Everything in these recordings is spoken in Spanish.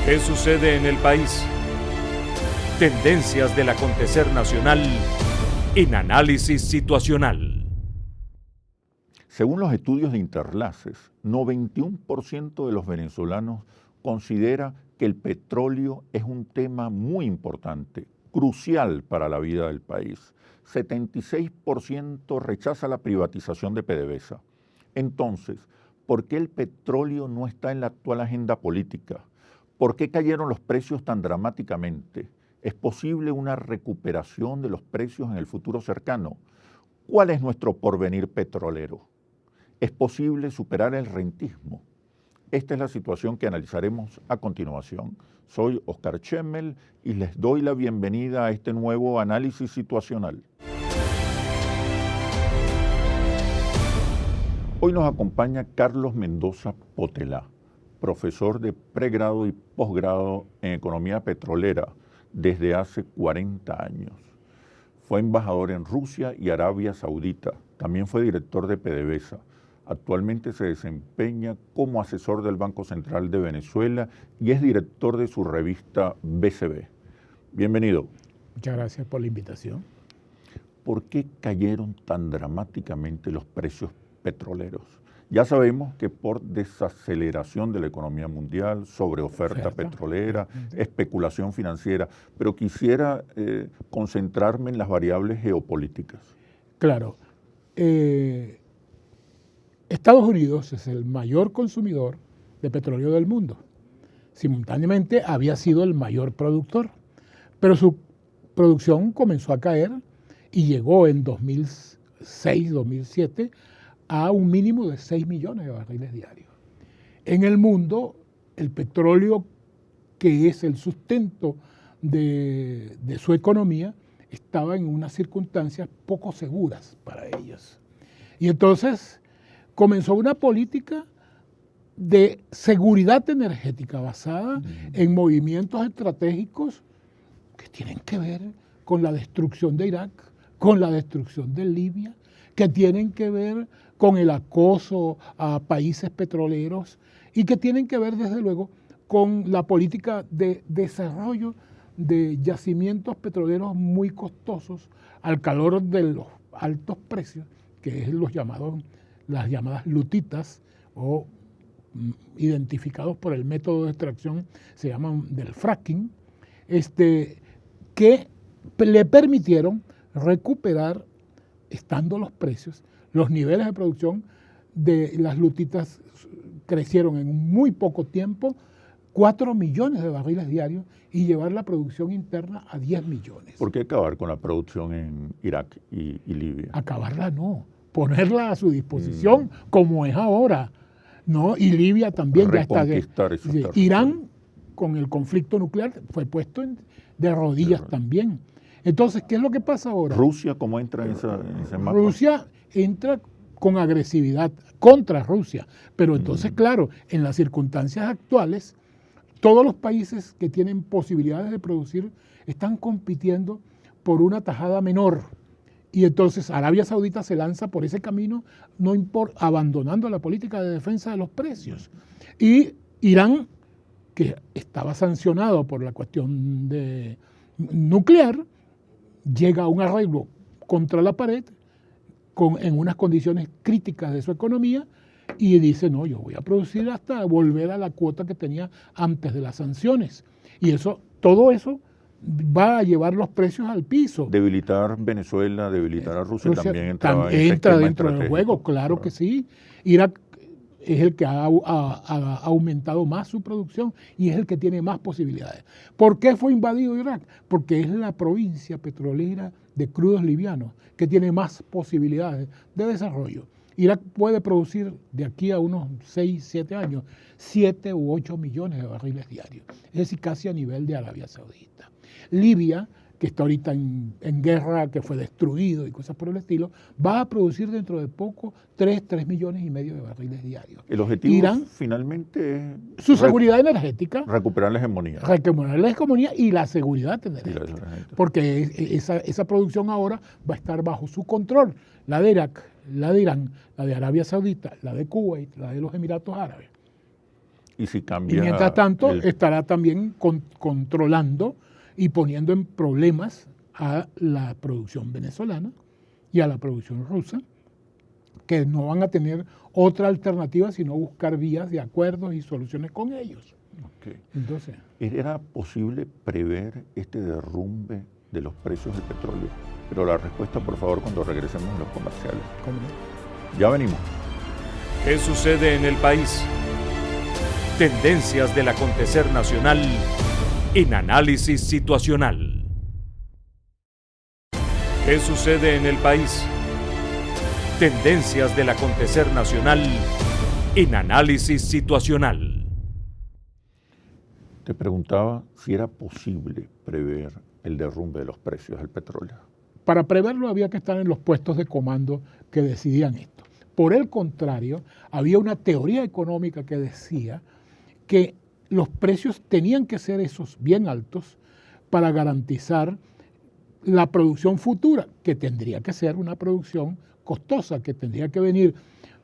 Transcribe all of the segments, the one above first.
¿Qué sucede en el país? Tendencias del acontecer nacional en Análisis Situacional. Según los estudios de Interlaces, 91% de los venezolanos considera que el petróleo es un tema muy importante, crucial para la vida del país. 76% rechaza la privatización de PDVSA. Entonces, ¿por qué el petróleo no está en la actual agenda política? ¿Por qué cayeron los precios tan dramáticamente? ¿Es posible una recuperación de los precios en el futuro cercano? ¿Cuál es nuestro porvenir petrolero? ¿Es posible superar el rentismo? Esta es la situación que analizaremos a continuación. Soy Oscar Chemmel y les doy la bienvenida a este nuevo análisis situacional. Hoy nos acompaña Carlos Mendoza Potelá, profesor de pregrado y posgrado en Economía Petrolera desde hace 40 años. Fue embajador en Rusia y Arabia Saudita. También fue director de PDVSA. Actualmente se desempeña como asesor del Banco Central de Venezuela y es director de su revista BCB. Bienvenido. Muchas gracias por la invitación. ¿Por qué cayeron tan dramáticamente los precios petroleros? Ya sabemos que por desaceleración de la economía mundial, sobreoferta petrolera, especulación financiera, pero quisiera concentrarme en las variables geopolíticas. Claro. Estados Unidos es el mayor consumidor de petróleo del mundo. Simultáneamente había sido el mayor productor, pero su producción comenzó a caer y llegó en 2006-2007 a un mínimo de 6 millones de barriles diarios. En el mundo, el petróleo, que es el sustento de su economía, estaba en unas circunstancias poco seguras para ellos. Y entonces comenzó una política de seguridad energética basada en movimientos estratégicos que tienen que ver con la destrucción de Irak, con la destrucción de Libia, que tienen que ver con el acoso a países petroleros y que tienen que ver, desde luego, con la política de desarrollo de yacimientos petroleros muy costosos al calor de los altos precios, que es las llamadas lutitas, o identificados por el método de extracción, se llaman del fracking, que le permitieron recuperar, estando los precios, los niveles de producción de las lutitas crecieron en muy poco tiempo 4 millones de barriles diarios y llevar la producción interna a 10 millones. ¿Por qué acabar con la producción en Irak y Libia? Acabarla no, ponerla a su disposición como es ahora, ¿no? Y Libia también ya está. Irán, con el conflicto nuclear, fue puesto de rodillas también. Entonces, ¿qué es lo que pasa ahora? ¿Rusia cómo entra en ese mapa? Rusia entra con agresividad contra Rusia, pero entonces, claro, en las circunstancias actuales, todos los países que tienen posibilidades de producir están compitiendo por una tajada menor. Y entonces Arabia Saudita se lanza por ese camino, abandonando la política de defensa de los precios. Y Irán, que estaba sancionado por la cuestión nuclear, llega a un arreglo contra la pared en unas condiciones críticas de su economía y dice, no, yo voy a producir hasta volver a la cuota que tenía antes de las sanciones. Y todo eso va a llevar los precios al piso. Debilitar Venezuela, debilitar a Rusia también entra dentro del juego, claro que sí. Irak es el que ha aumentado más su producción y es el que tiene más posibilidades. ¿Por qué fue invadido Irak? Porque es la provincia petrolera de crudos livianos que tiene más posibilidades de desarrollo. Irak puede producir de aquí a unos 6, 7 años 7 u 8 millones de barriles diarios, es decir, casi a nivel de Arabia Saudita. Libia, que está ahorita en guerra, que fue destruido y cosas por el estilo, va a producir dentro de poco 3 millones y medio de barriles diarios. El objetivo Irán, finalmente es su seguridad energética. Recuperar la hegemonía. Recuperar la hegemonía y la seguridad energética. Porque esa producción ahora va a estar bajo su control. La de Irak, la de Irán, la de Arabia Saudita, la de Kuwait, la de los Emiratos Árabes. Y si cambia. Y mientras tanto estará también controlando y poniendo en problemas a la producción venezolana y a la producción rusa, que no van a tener otra alternativa sino buscar vías de acuerdos y soluciones con ellos. Okay. Entonces, ¿era posible prever este derrumbe de los precios del petróleo? Pero la respuesta, por favor, cuando regresemos a los comerciales. ¿cómo no? Ya venimos. ¿Qué sucede en el país? Tendencias del acontecer nacional en análisis situacional. ¿Qué sucede en el país? Tendencias del acontecer nacional en análisis situacional. Te preguntaba si era posible prever el derrumbe de los precios del petróleo. Para preverlo había que estar en los puestos de comando que decidían esto. Por el contrario, había una teoría económica que decía que los precios tenían que ser esos bien altos para garantizar la producción futura, que tendría que ser una producción costosa, que tendría que venir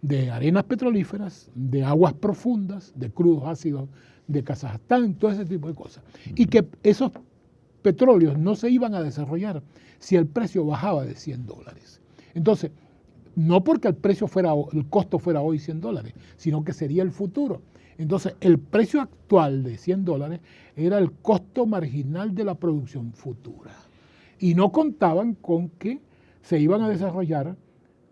de arenas petrolíferas, de aguas profundas, de crudos ácidos de Kazajstán, todo ese tipo de cosas. Y que esos petróleos no se iban a desarrollar si el precio bajaba de $100. Entonces, no porque el costo fuera hoy $100, sino que sería el futuro. Entonces, el precio actual de $100 era el costo marginal de la producción futura. Y no contaban con que se iban a desarrollar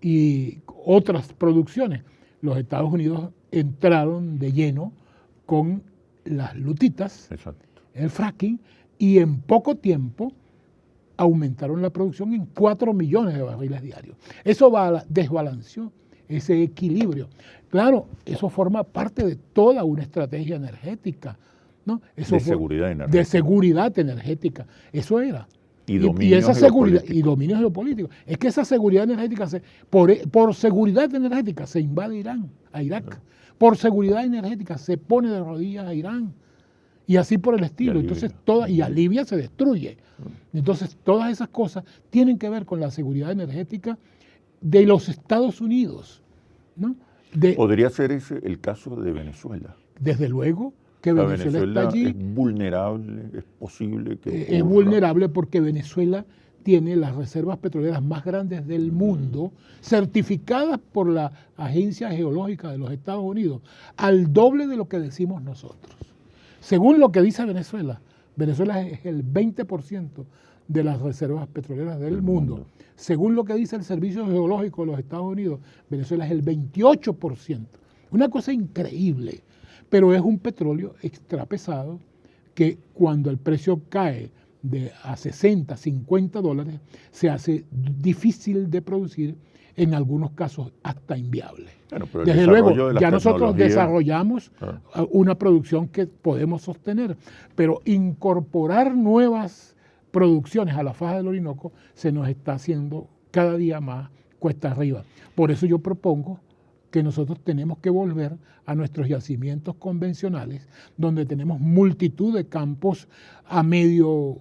y otras producciones. Los Estados Unidos entraron de lleno con las lutitas, Exacto. el fracking, y en poco tiempo aumentaron la producción en 4 millones de barriles diarios. Eso desbalanceó ese equilibrio. Claro, eso forma parte de toda una estrategia energética, ¿no? Eso de seguridad energética. De seguridad energética. Eso era. Y dominio esa seguridad geopolítico. y dominio geopolítico. Es que esa seguridad energética, por seguridad energética se invade Irán, a Irak. Por seguridad energética se pone de rodillas a Irán. Y así por el estilo. Entonces, y a Libia se destruye. Entonces, todas esas cosas tienen que ver con la seguridad energética de los Estados Unidos, ¿no? ¿Podría ser ese el caso de Venezuela? Desde luego que Venezuela está allí. Es vulnerable, es posible que es vulnerable porque Venezuela tiene las reservas petroleras más grandes del mundo, certificadas por la Agencia Geológica de los Estados Unidos, al doble de lo que decimos nosotros. Según lo que dice Venezuela, Venezuela es el 20% de las reservas petroleras del mundo. Según lo que dice el Servicio Geológico de los Estados Unidos, Venezuela es el 28%. Una cosa increíble, pero es un petróleo extrapesado que cuando el precio cae a 60, 50 dólares, se hace difícil de producir, en algunos casos hasta inviable. Bueno, desde luego, ya nosotros desarrollamos una producción que podemos sostener, pero incorporar nuevas producciones a la faja del Orinoco se nos está haciendo cada día más cuesta arriba. Por eso yo propongo que nosotros tenemos que volver a nuestros yacimientos convencionales, donde tenemos multitud de campos a medio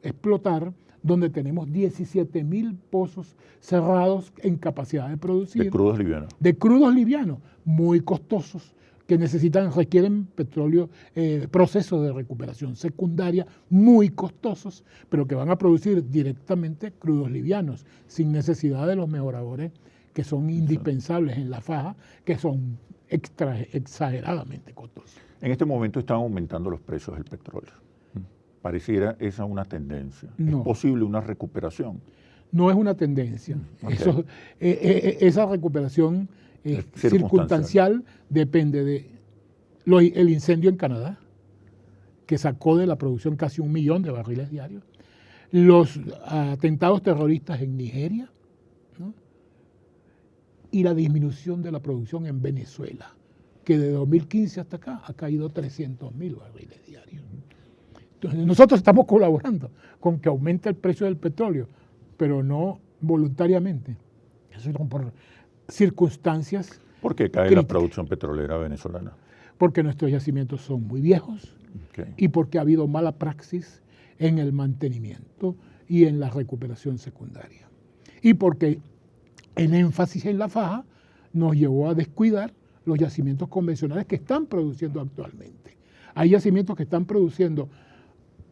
explotar, donde tenemos 17.000 pozos cerrados en capacidad de producir. De crudos livianos. De crudos livianos, muy costosos, que requieren petróleo, procesos de recuperación secundaria muy costosos, pero que van a producir directamente crudos livianos, sin necesidad de los mejoradores que son indispensables en la faja, que son exageradamente costosos. En este momento están aumentando los precios del petróleo. Pareciera esa una tendencia. No. ¿Es posible una recuperación? No es una tendencia. Okay. Esa recuperación circunstancial depende del incendio en Canadá, que sacó de la producción casi 1 millón de barriles diarios, los atentados terroristas en Nigeria, ¿no? Y la disminución de la producción en Venezuela, que de 2015 hasta acá ha caído 300.000 barriles diarios. Entonces, nosotros estamos colaborando con que aumente el precio del petróleo, pero no voluntariamente. Eso es por circunstancias. ¿Por qué cae críticas. La producción petrolera venezolana? Porque nuestros yacimientos son muy viejos y porque ha habido mala praxis en el mantenimiento y en la recuperación secundaria. Y porque el énfasis en la faja nos llevó a descuidar los yacimientos convencionales que están produciendo actualmente. Hay yacimientos que están produciendo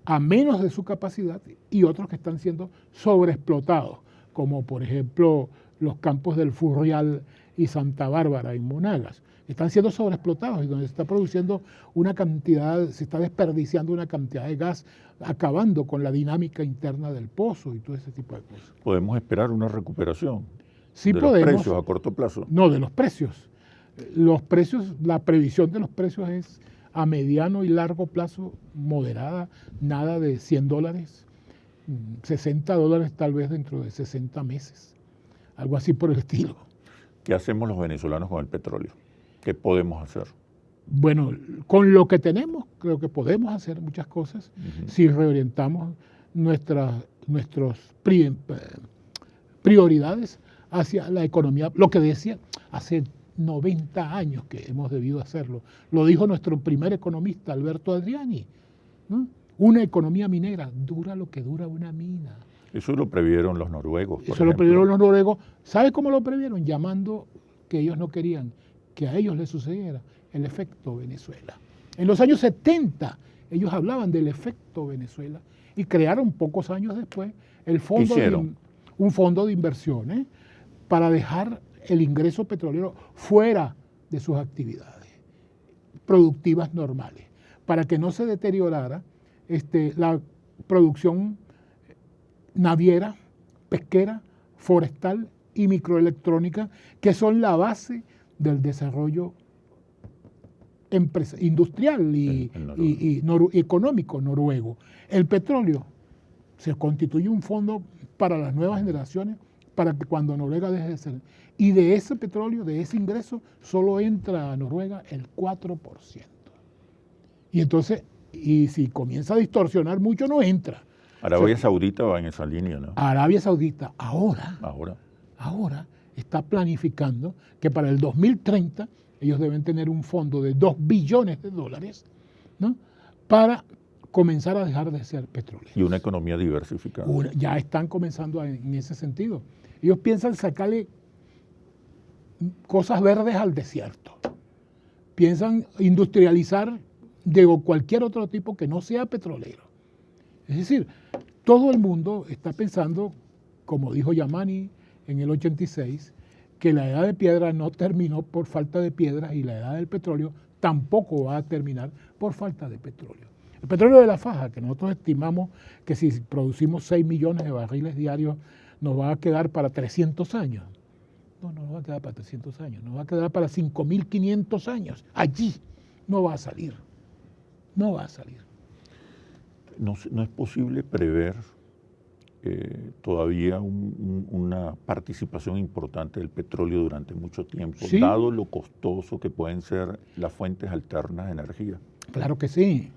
a menos de su capacidad y otros que están siendo sobreexplotados, como por ejemplo los campos del Furrial y Santa Bárbara en Monagas. Están siendo sobreexplotados y donde se está produciendo una cantidad, se está desperdiciando una cantidad de gas, acabando con la dinámica interna del pozo y todo ese tipo de cosas. ¿Podemos esperar una recuperación Sí de podemos. los precios a corto plazo? No, de los precios. Los precios, la previsión de los precios es a mediano y largo plazo moderada, nada de $100, $60 tal vez dentro de 60 meses, algo así por el estilo. ¿Qué hacemos los venezolanos con el petróleo? ¿Qué podemos hacer? Bueno, con lo que tenemos, creo que podemos hacer muchas cosas si reorientamos nuestras prioridades hacia la economía. Lo que decía, hace 90 años que hemos debido hacerlo. Lo dijo nuestro primer economista, Alberto Adriani, ¿no? Una economía minera dura lo que dura una mina. Eso lo previeron los noruegos, por Eso ejemplo. lo previeron los noruegos. ¿Sabe cómo lo previeron? Llamando que ellos no querían que a ellos les sucediera el efecto Venezuela. En los años 70 ellos hablaban del efecto Venezuela y crearon pocos años después un fondo de inversiones para dejar el ingreso petrolero fuera de sus actividades productivas normales, para que no se deteriorara la producción naviera, pesquera, forestal y microelectrónica, que son la base del desarrollo industrial y económico noruego. El petróleo se constituye un fondo para las nuevas generaciones, para que cuando Noruega deje de ser. Y de ese petróleo, de ese ingreso, solo entra a Noruega el 4%. Y entonces, y si comienza a distorsionar mucho, no entra. Arabia Saudita va en esa línea, ¿no? Arabia Saudita ahora está planificando que para el 2030 ellos deben tener un fondo de $2 billones, ¿no? Para comenzar a dejar de ser petroleros. Y una economía diversificada. Ya están comenzando en ese sentido. Ellos piensan sacarle cosas verdes al desierto. Piensan industrializar de cualquier otro tipo que no sea petrolero. Es decir, todo el mundo está pensando, como dijo Yamani en el 86, que la edad de piedra no terminó por falta de piedras y la edad del petróleo tampoco va a terminar por falta de petróleo. El petróleo de la faja, que nosotros estimamos que si producimos 6 millones de barriles diarios nos va a quedar para 300 años. No nos va a quedar para 300 años, nos va a quedar para 5.500 años. Allí no va a salir, no va a salir. No es posible prever todavía una participación importante del petróleo durante mucho tiempo, ¿Sí? Dado lo costoso que pueden ser las fuentes alternas de energía. Claro que sí,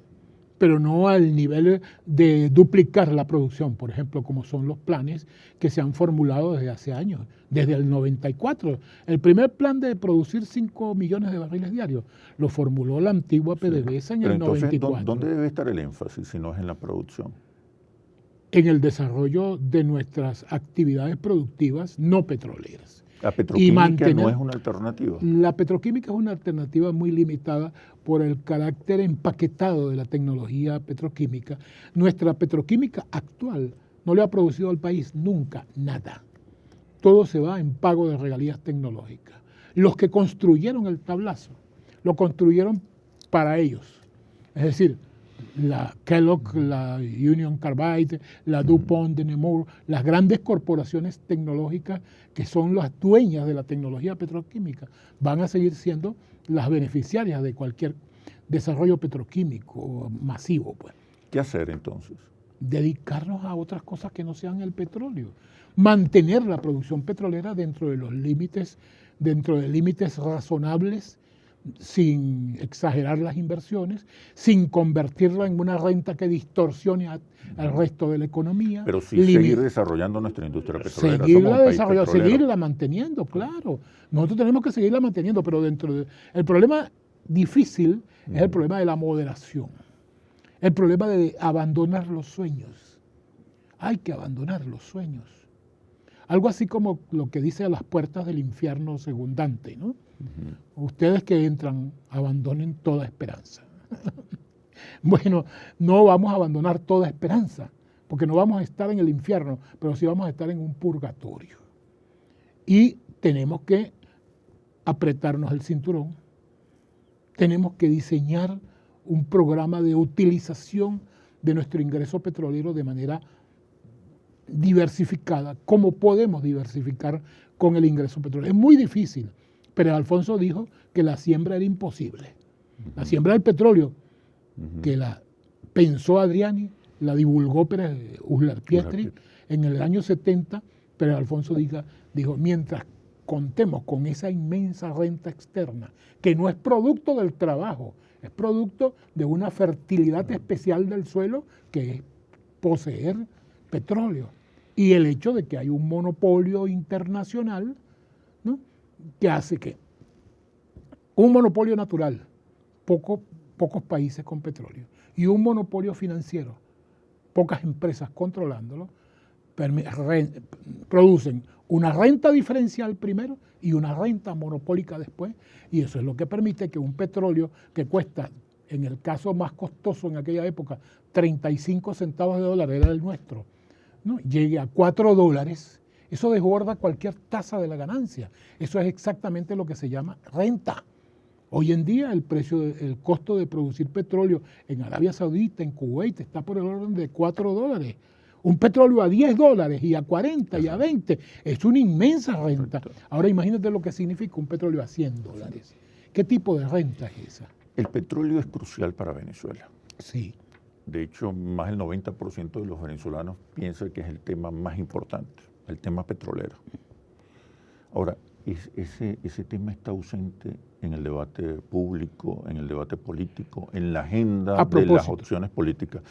pero no al nivel de duplicar la producción, por ejemplo, como son los planes que se han formulado desde hace años, desde el 94. El primer plan de producir 5 millones de barriles diarios lo formuló la antigua PDVSA en el 94. ¿Dónde debe estar el énfasis si no es en la producción? En el desarrollo de nuestras actividades productivas no petroleras. La petroquímica no es una alternativa. La petroquímica es una alternativa muy limitada por el carácter empaquetado de la tecnología petroquímica. Nuestra petroquímica actual no le ha producido al país nunca nada. Todo se va en pago de regalías tecnológicas. Los que construyeron el tablazo, lo construyeron para ellos. Es decir, la Kellogg, la Union Carbide, la DuPont de Nemours, las grandes corporaciones tecnológicas que son las dueñas de la tecnología petroquímica, van a seguir siendo las beneficiarias de cualquier desarrollo petroquímico masivo, pues. ¿Qué hacer entonces? Dedicarnos a otras cosas que no sean el petróleo. Mantener la producción petrolera dentro de límites razonables, sin exagerar las inversiones, sin convertirla en una renta que distorsione al resto de la economía. Pero sí seguir desarrollando nuestra industria petrolera. Seguirla manteniendo, claro. Nosotros tenemos que seguirla manteniendo, pero el problema difícil es el problema de la moderación, el problema de abandonar los sueños. Hay que abandonar los sueños. Algo así como lo que dice a las puertas del infierno según Dante, ¿no? Ustedes que entran, abandonen toda esperanza. Bueno, no vamos a abandonar toda esperanza, porque no vamos a estar en el infierno, pero sí vamos a estar en un purgatorio. Y tenemos que apretarnos el cinturón, tenemos que diseñar un programa de utilización de nuestro ingreso petrolero de manera diversificada, como podemos diversificar con el ingreso petrolero. Es muy difícil, pero Alfonso dijo que la siembra era imposible. La siembra del petróleo, que la pensó Adriani, la divulgó Pérez Uslar Pietri en el año 70, pero Alfonso dijo, mientras contemos con esa inmensa renta externa, que no es producto del trabajo, es producto de una fertilidad especial del suelo, que es poseer petróleo. Y el hecho de que hay un monopolio internacional, ¿no?, que hace que un monopolio natural, pocos países con petróleo, y un monopolio financiero, pocas empresas controlándolo, producen una renta diferencial primero y una renta monopólica después, y eso es lo que permite que un petróleo que cuesta, en el caso más costoso en aquella época, 35 centavos de dólar, era el nuestro, ¿no?, llegue a $4, eso desborda cualquier tasa de la ganancia. Eso es exactamente lo que se llama renta. Hoy en día el costo de producir petróleo en Arabia Saudita, en Kuwait, está por el orden de $4. Un petróleo a $10 y a 40 y a 20 es una inmensa renta. Ahora imagínate lo que significa un petróleo a $100. ¿Qué tipo de renta es esa? El petróleo es crucial para Venezuela. Sí. De hecho, más del 90% de los venezolanos piensa que es el tema más importante, el tema petrolero. Ahora, ese tema está ausente en el debate público, en el debate político, en la agenda de las opciones políticas.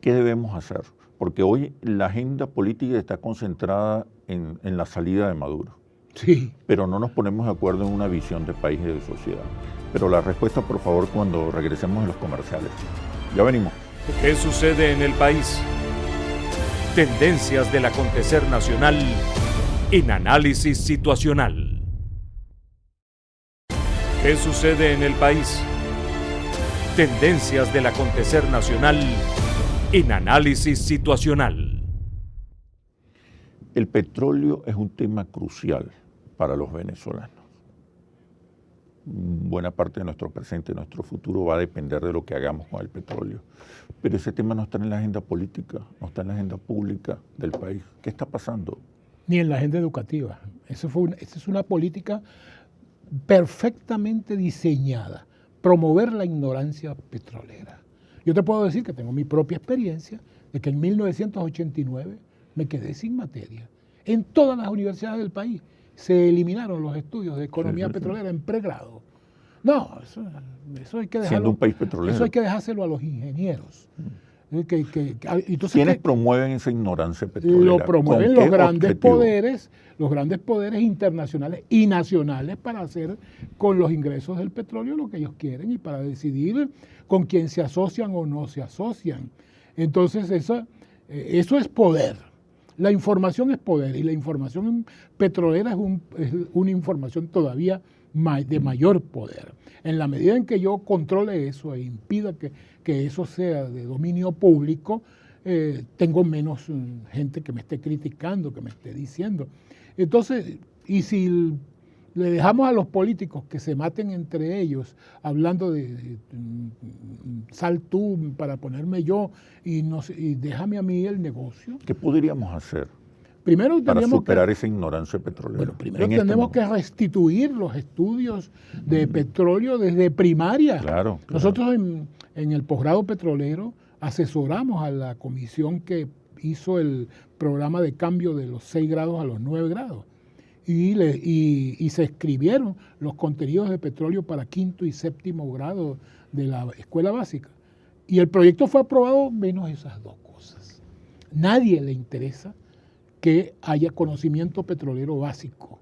¿Qué debemos hacer? Porque hoy la agenda política está concentrada en la salida de Maduro. Sí. Pero no nos ponemos de acuerdo en una visión de país y de sociedad. Pero la respuesta, por favor, cuando regresemos de los comerciales. Ya venimos. ¿Qué sucede en el país? Tendencias del acontecer nacional en análisis situacional. ¿Qué sucede en el país? Tendencias del acontecer nacional en análisis situacional. El petróleo es un tema crucial para los venezolanos. Buena parte de nuestro presente y nuestro futuro va a depender de lo que hagamos con el petróleo. Pero ese tema no está en la agenda política, no está en la agenda pública del país. ¿Qué está pasando? Ni en la agenda educativa. Esa es una política perfectamente diseñada, promover la ignorancia petrolera. Yo te puedo decir que tengo mi propia experiencia de que en 1989 me quedé sin materia. En todas las universidades del país se eliminaron los estudios de economía petrolera en pregrado. No, eso hay que dejarlo. Siendo un país petrolero. Eso hay que dejárselo a los ingenieros. Entonces, ¿quiénes promueven esa ignorancia petrolera? Lo promueven los grandes poderes internacionales y nacionales para hacer con los ingresos del petróleo lo que ellos quieren y para decidir con quién se asocian o no se asocian. Entonces eso es poder. La información es poder y la información petrolera es una información todavía de mayor poder. En la medida en que yo controle eso e impida que eso sea de dominio público, tengo menos gente que me esté criticando, que me esté diciendo. Entonces, y si le dejamos a los políticos que se maten entre ellos, hablando de sal tú para ponerme yo y déjame a mí el negocio. ¿Qué podríamos hacer primero para superar esa ignorancia petrolera? Bueno, primero tenemos que restituir los estudios de petróleo desde primaria. Claro. Nosotros en el posgrado petrolero asesoramos a la comisión que hizo el programa de cambio de los 6 grados a los 9 grados. Y se escribieron los contenidos de petróleo para 5º y 7º grado de la escuela básica. Y el proyecto fue aprobado menos esas dos cosas. Nadie le interesa que haya conocimiento petrolero básico.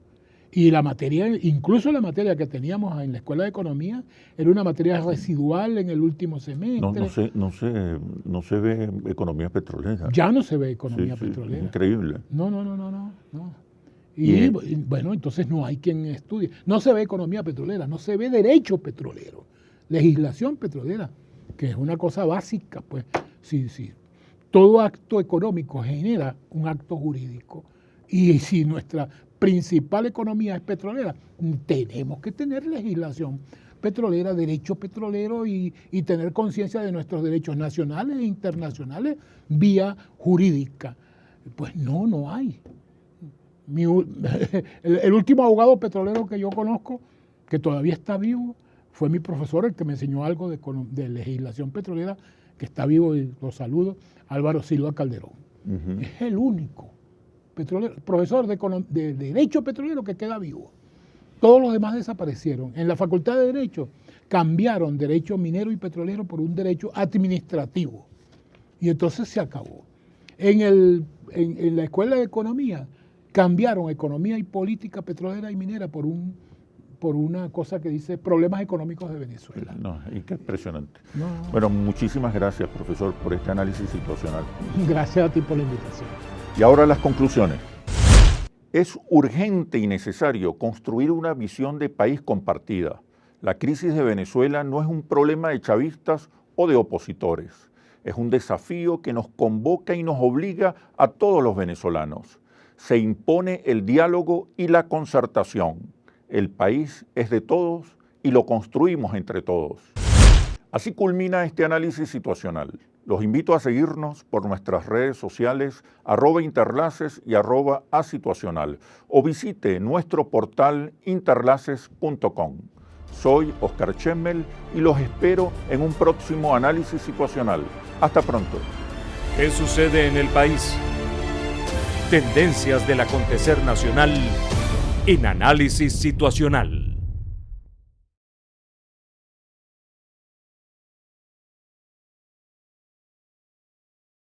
Y la materia, incluso la materia que teníamos en la Escuela de Economía, era una materia residual en el último semestre. No se ve economía petrolera. Ya no se ve economía Sí, petrolera. Increíble. No. Y bueno, entonces no hay quien estudie. No se ve economía petrolera, no se ve derecho petrolero, legislación petrolera, que es una cosa básica, pues. Sí. Todo acto económico genera un acto jurídico. Y si nuestra principal economía es petrolera, tenemos que tener legislación petrolera, derecho petrolero y tener conciencia de nuestros derechos nacionales e internacionales vía jurídica. Pues no hay. El último abogado petrolero que yo conozco, que todavía está vivo, fue mi profesor, el que me enseñó algo de legislación petrolera, que está vivo y lo saludo, Álvaro Silva Calderón. Es el único profesor de Derecho Petrolero que queda vivo. Todos los demás desaparecieron. En la Facultad de Derecho cambiaron derecho minero y petrolero por un derecho administrativo. Y entonces se acabó. En la Escuela de Economía cambiaron economía y política petrolera y minera por una cosa que dice problemas económicos de Venezuela. No, y qué impresionante. Bueno, muchísimas gracias, profesor, por este análisis situacional. Gracias a ti por la invitación. Y ahora las conclusiones. Es urgente y necesario construir una visión de país compartida. La crisis de Venezuela no es un problema de chavistas o de opositores. Es un desafío que nos convoca y nos obliga a todos los venezolanos. Se impone el diálogo y la concertación. El país es de todos y lo construimos entre todos. Así culmina este análisis situacional. Los invito a seguirnos por nuestras redes sociales @interlaces y @asituacional o visite nuestro portal interlaces.com. Soy Oscar Chemmel y los espero en un próximo análisis situacional. Hasta pronto. ¿Qué sucede en el país? Tendencias del acontecer nacional en Análisis Situacional.